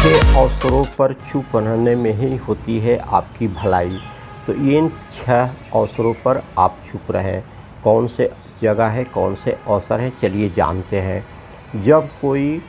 6 अवसरों पर चुप रहने में ही होती है आपकी भलाई। तो इन 6 अवसरों पर आप चुप रहें। कौन से जगह है, कौन से अवसर है, चलिए जानते हैं। जब कोई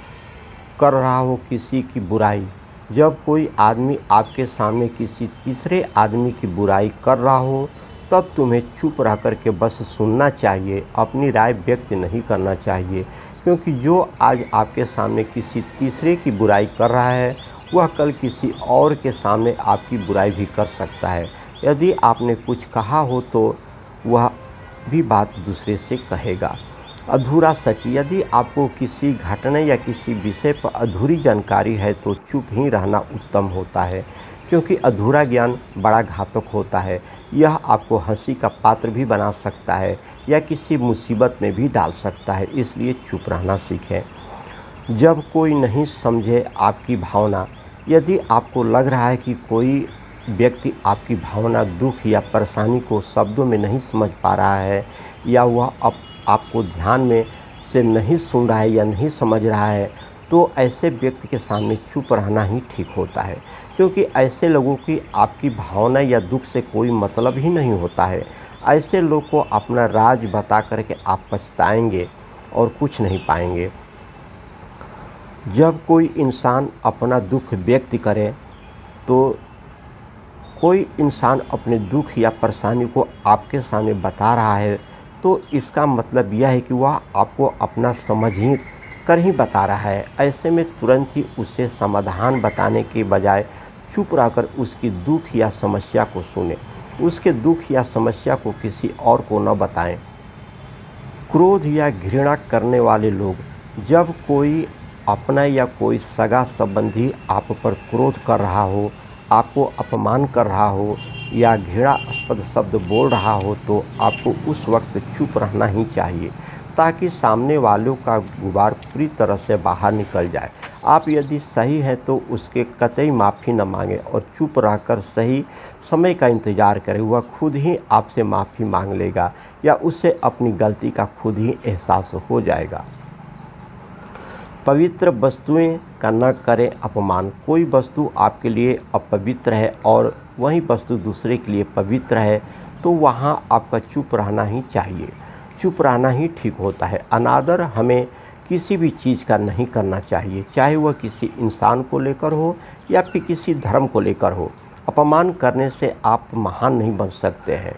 कर रहा हो किसी की बुराई, जब कोई आदमी आपके सामने किसी तीसरे आदमी की बुराई कर रहा हो, तब तुम्हें चुप रह कर के बस सुनना चाहिए, अपनी राय व्यक्त नहीं करना चाहिए। क्योंकि जो आज आपके सामने किसी तीसरे की बुराई कर रहा है, वह कल किसी और के सामने आपकी बुराई भी कर सकता है। यदि आपने कुछ कहा हो तो वह भी बात दूसरे से कहेगा। अधूरा सच, यदि आपको किसी घटना या किसी विषय पर अधूरी जानकारी है तो चुप ही रहना उत्तम होता है। क्योंकि अधूरा ज्ञान बड़ा घातक होता है। यह आपको हंसी का पात्र भी बना सकता है या किसी मुसीबत में भी डाल सकता है। इसलिए चुप रहना सीखें। जब कोई नहीं समझे आपकी भावना, यदि आपको लग रहा है कि कोई व्यक्ति आपकी भावना, दुख या परेशानी को शब्दों में नहीं समझ पा रहा है, या वह आपको ध्यान में से नहीं सुन रहा है या नहीं समझ रहा है, तो ऐसे व्यक्ति के सामने चुप रहना ही ठीक होता है। क्योंकि ऐसे लोगों की आपकी भावना या दुख से कोई मतलब ही नहीं होता है। ऐसे लोग को अपना राज बता करके आप पछताएंगे और कुछ नहीं पाएंगे। जब कोई इंसान अपना दुख व्यक्त करे, तो कोई इंसान अपने दुख या परेशानी को आपके सामने बता रहा है, तो इसका मतलब यह है कि वह आपको अपना समझ ही कर ही बता रहा है। ऐसे में तुरंत ही उसे समाधान बताने के बजाय चुप रहकर उसकी दुख या समस्या को सुने। उसके दुख या समस्या को किसी और को न बताएं। क्रोध या घृणा करने वाले लोग, जब कोई अपना या कोई सगा संबंधी आप पर क्रोध कर रहा हो, आपको अपमान कर रहा हो या घृणास्पद शब्द बोल रहा हो, तो आपको उस वक्त चुप रहना ही चाहिए, ताकि सामने वालों का गुबार पूरी तरह से बाहर निकल जाए। आप यदि सही हैं तो उसके कतई माफ़ी न मांगें और चुप रहकर सही समय का इंतज़ार करें। वह खुद ही आपसे माफ़ी मांग लेगा या उसे अपनी गलती का खुद ही एहसास हो जाएगा। पवित्र वस्तुएं का न करें अपमान। कोई वस्तु आपके लिए अपवित्र है और वही वस्तु दूसरे के लिए पवित्र है, तो वहाँ आपका चुप रहना ही चाहिए। चुप रहना ही ठीक होता है। अनादर हमें किसी भी चीज़ का नहीं करना चाहिए, चाहे वह किसी इंसान को लेकर हो या फिर किसी धर्म को लेकर हो। अपमान करने से आप महान नहीं बन सकते हैं।